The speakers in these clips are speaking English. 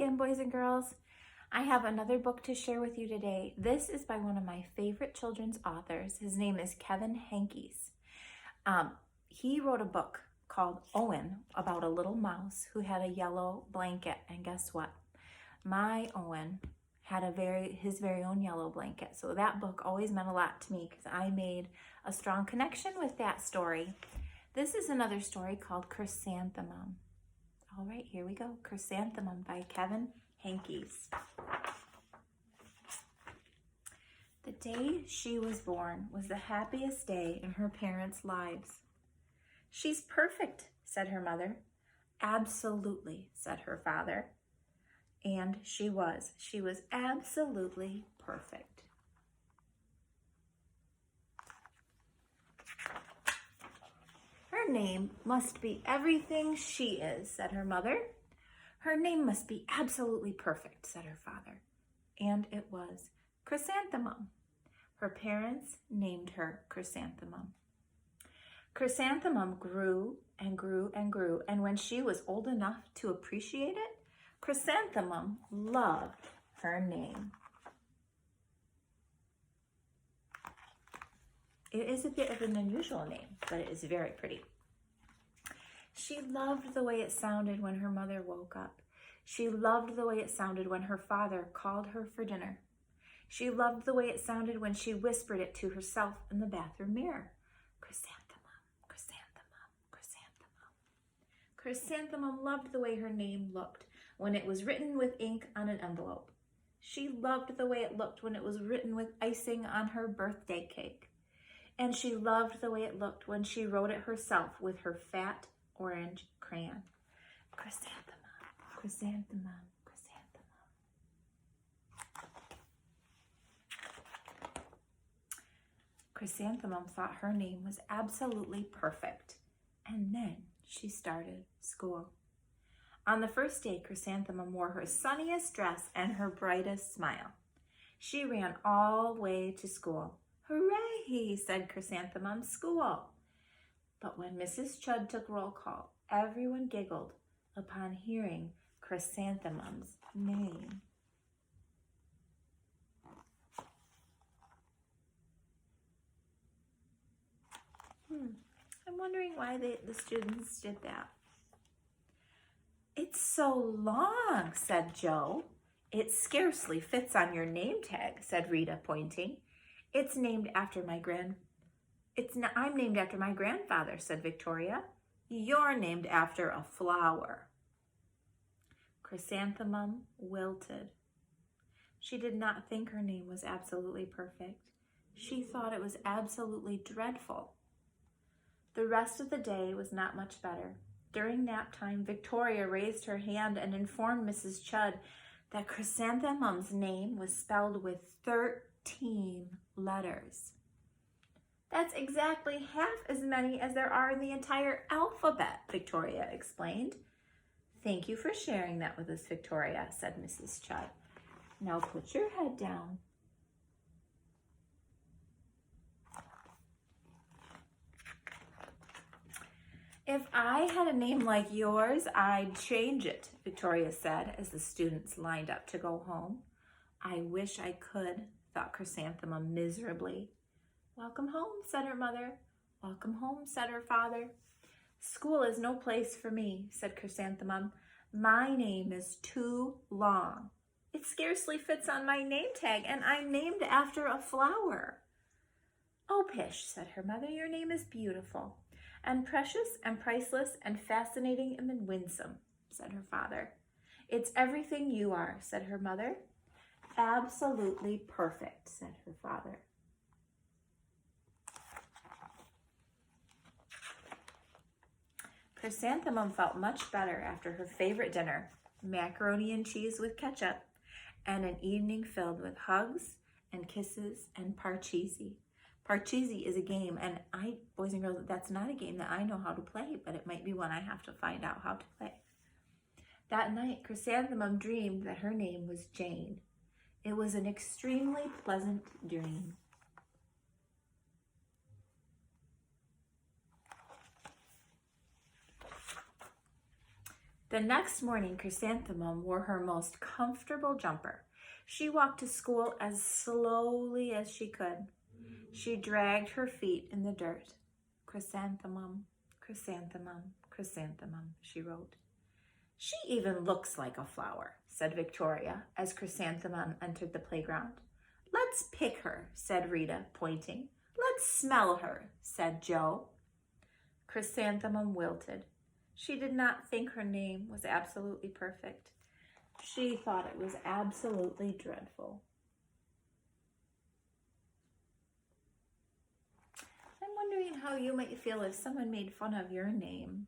again, boys and girls. I have another book to share with you today. This is by one of my favorite children's authors. His name is Kevin Henkes. He wrote a book called Owen about a little mouse who had a yellow blanket. And guess what? My Owen had his very own yellow blanket. So that book always meant a lot to me because I made a strong connection with that story. This is another story called Chrysanthemum. All right, here we go. Chrysanthemum by Kevin Henkes. The day she was born was the happiest day in her parents' lives. "She's perfect," said her mother. "Absolutely," said her father. And she was. She was absolutely perfect. "Her name must be everything she is," said her mother. "Her name must be absolutely perfect," said her father. And it was Chrysanthemum. Her parents named her Chrysanthemum. Chrysanthemum grew and grew and grew, and when she was old enough to appreciate it, Chrysanthemum loved her name. It is a bit of an unusual name, but it is very pretty. She loved the way it sounded when her mother woke up. She loved the way it sounded when her father called her for dinner. She loved the way it sounded when she whispered it to herself in the bathroom mirror. Chrysanthemum, chrysanthemum, chrysanthemum. Chrysanthemum loved the way her name looked when it was written with ink on an envelope. She loved the way it looked when it was written with icing on her birthday cake. And she loved the way it looked when she wrote it herself with her fat orange crayon. Chrysanthemum, chrysanthemum, chrysanthemum. Chrysanthemum thought her name was absolutely perfect. And then she started school. On the first day, Chrysanthemum wore her sunniest dress and her brightest smile. She ran all the way to school. "Hooray," said Chrysanthemum, "school." But when Mrs. Chudd took roll call, everyone giggled upon hearing Chrysanthemum's name. I'm wondering why the students did that. "It's so long," said Joe. "It scarcely fits on your name tag," said Rita, pointing. I'm named after my grandfather," said Victoria. "You're named after a flower." Chrysanthemum wilted. She did not think her name was absolutely perfect. She thought it was absolutely dreadful. The rest of the day was not much better. During nap time, Victoria raised her hand and informed Mrs. Chudd that Chrysanthemum's name was spelled with 13 letters. "That's exactly half as many as there are in the entire alphabet," Victoria explained. "Thank you for sharing that with us, Victoria," said Mrs. Chudd. "Now put your head down." "If I had a name like yours, I'd change it," Victoria said as the students lined up to go home. "I wish I could," thought Chrysanthemum miserably. "Welcome home," said her mother. "Welcome home," said her father. "School is no place for me," said Chrysanthemum. "My name is too long. It scarcely fits on my name tag, and I'm named after a flower." "Oh, pish," said her mother. "Your name is beautiful, and precious, and priceless, and fascinating, and winsome," said her father. "It's everything you are," said her mother. "Absolutely perfect," said her father. Chrysanthemum felt much better after her favorite dinner, macaroni and cheese with ketchup, and an evening filled with hugs and kisses and parcheesi. Parcheesi is a game, and boys and girls, that's not a game that I know how to play, but it might be one I have to find out how to play. That night, Chrysanthemum dreamed that her name was Jane. It was an extremely pleasant dream. The next morning, Chrysanthemum wore her most comfortable jumper. She walked to school as slowly as she could. She dragged her feet in the dirt. Chrysanthemum, chrysanthemum, chrysanthemum, she wrote. She even looks like a flower, said Victoria as Chrysanthemum entered the playground. Let's pick her, said Rita, pointing. Let's smell her, said Joe. Chrysanthemum wilted. She did not think her name was absolutely perfect. She thought it was absolutely dreadful. I'm wondering how you might feel if someone made fun of your name.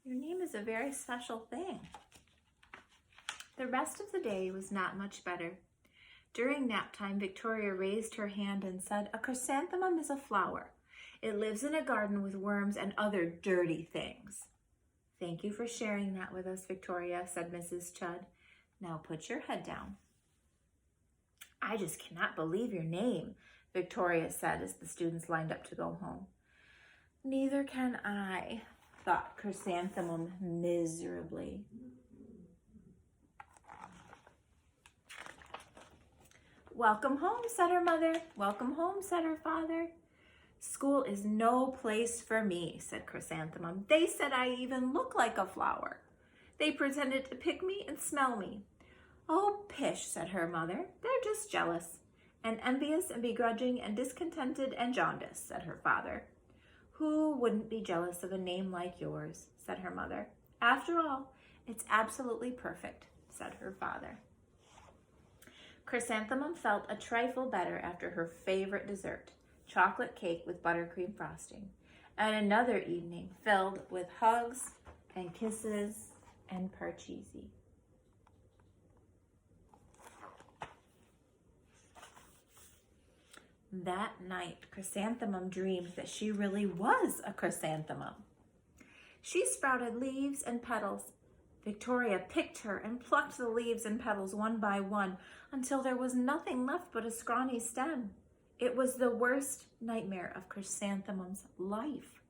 Your name is a very special thing. The rest of the day was not much better. During nap time, Victoria raised her hand and said, "A chrysanthemum is a flower. It lives in a garden with worms and other dirty things." "Thank you for sharing that with us, Victoria," said Mrs. Chudd. "Now put your head down." "I just cannot believe your name," Victoria said as the students lined up to go home. "Neither can I," thought Chrysanthemum miserably. "Welcome home," said her mother. "Welcome home," said her father. "School is no place for me," said Chrysanthemum. "They said I even look like a flower. They pretended to pick me and smell me." "Oh, pish," said her mother. "They're just jealous and envious and begrudging and discontented and jaundiced," said her father. "Who wouldn't be jealous of a name like yours?" said her mother. "After all, it's absolutely perfect," said her father. Chrysanthemum felt a trifle better after her favorite dessert, chocolate cake with buttercream frosting, and another evening filled with hugs and kisses and parcheesi. That night, Chrysanthemum dreamed that she really was a chrysanthemum. She sprouted leaves and petals. Victoria picked her and plucked the leaves and petals one by one until there was nothing left but a scrawny stem. It was the worst nightmare of Chrysanthemum's life.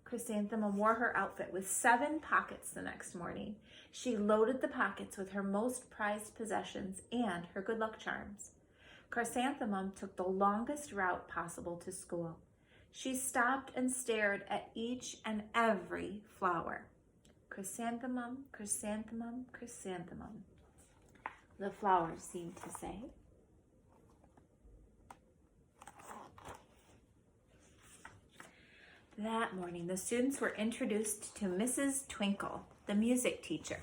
Chrysanthemum wore her outfit with 7 pockets the next morning. She loaded the pockets with her most prized possessions and her good luck charms. Chrysanthemum took the longest route possible to school. She stopped and stared at each and every flower. Chrysanthemum, chrysanthemum, chrysanthemum, the flowers seemed to say. That morning, the students were introduced to Mrs. Twinkle, the music teacher.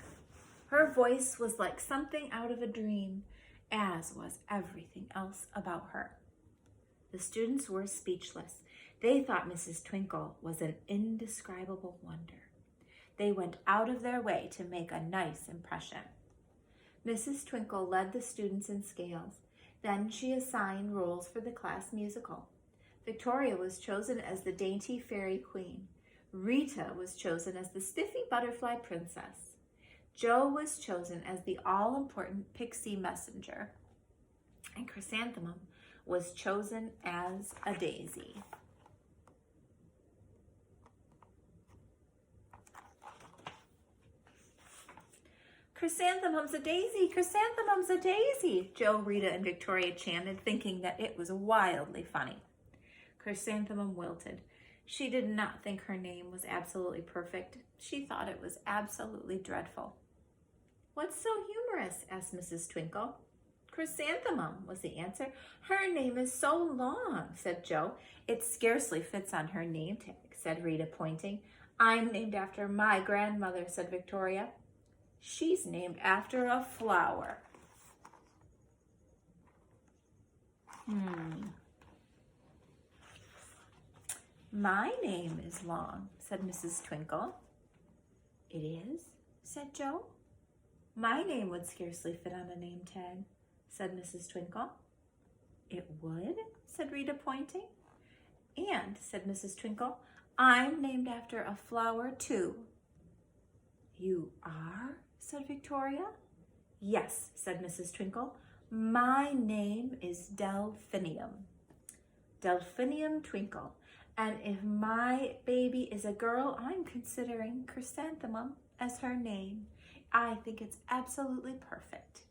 Her voice was like something out of a dream, as was everything else about her. The students were speechless. They thought Mrs. Twinkle was an indescribable wonder. They went out of their way to make a nice impression. Mrs. Twinkle led the students in scales. Then she assigned roles for the class musical. Victoria was chosen as the dainty fairy queen. Rita was chosen as the spiffy butterfly princess. Joe was chosen as the all-important pixie messenger. And Chrysanthemum was chosen as a daisy. "Chrysanthemum's a daisy! Chrysanthemum's a daisy!" Joe, Rita, and Victoria chanted, thinking that it was wildly funny. Chrysanthemum wilted. She did not think her name was absolutely perfect. She thought it was absolutely dreadful. "What's so humorous?" asked Mrs. Twinkle. "Chrysanthemum," was the answer. "Her name is so long," said Joe. "It scarcely fits on her name tag," said Rita, pointing. "I'm named after my grandmother," said Victoria. "She's named after a flower." "My name is long," said Mrs. Twinkle. "It is?" said Joe. "My name would scarcely fit on a name tag," said Mrs. Twinkle. "It would?" said Rita, pointing. "And," said Mrs. Twinkle, "I'm named after a flower too." "You are?" said Victoria. "Yes," said Mrs. Twinkle. "My name is Delphinium. Delphinium Twinkle. And if my baby is a girl, I'm considering Chrysanthemum as her name. I think it's absolutely perfect.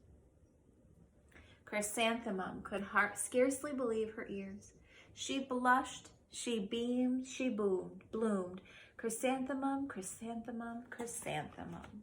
Chrysanthemum could scarcely believe her ears. She blushed, she beamed, she bloomed. Chrysanthemum, chrysanthemum, chrysanthemum.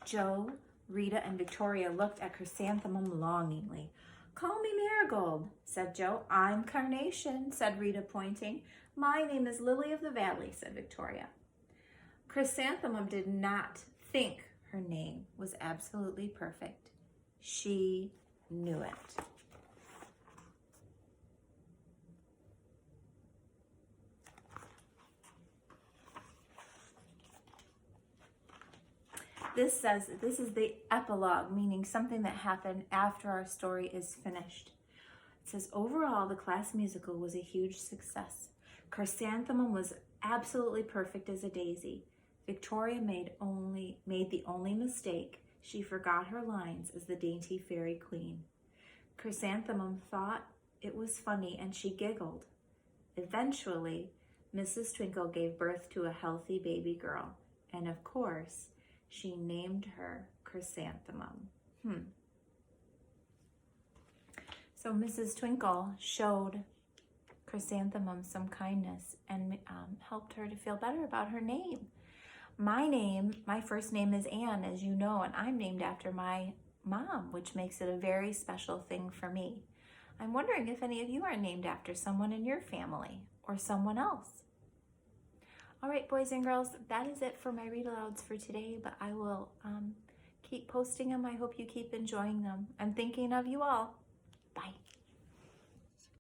Joe, Rita, and Victoria looked at Chrysanthemum longingly. "Call me Marigold," said Joe. "I'm Carnation," said Rita, pointing. "My name is Lily of the Valley," said Victoria. Chrysanthemum did not think her name was absolutely perfect. She knew it. This is the epilogue, meaning something that happened after our story is finished. It says, overall, the class musical was a huge success. Chrysanthemum was absolutely perfect as a daisy. Victoria made the only mistake. She forgot her lines as the dainty fairy queen. Chrysanthemum thought it was funny and she giggled. Eventually, Mrs. Twinkle gave birth to a healthy baby girl, and of course, she named her Chrysanthemum. So Mrs. Twinkle showed Chrysanthemum some kindness and helped her to feel better about her name. My first name is Anne, as you know, and I'm named after my mom, which makes it a very special thing for me. I'm wondering if any of you are named after someone in your family or someone else. All right, boys and girls, that is it for my read-alouds for today, but I will keep posting them. I hope you keep enjoying them. I'm thinking of you all. Bye.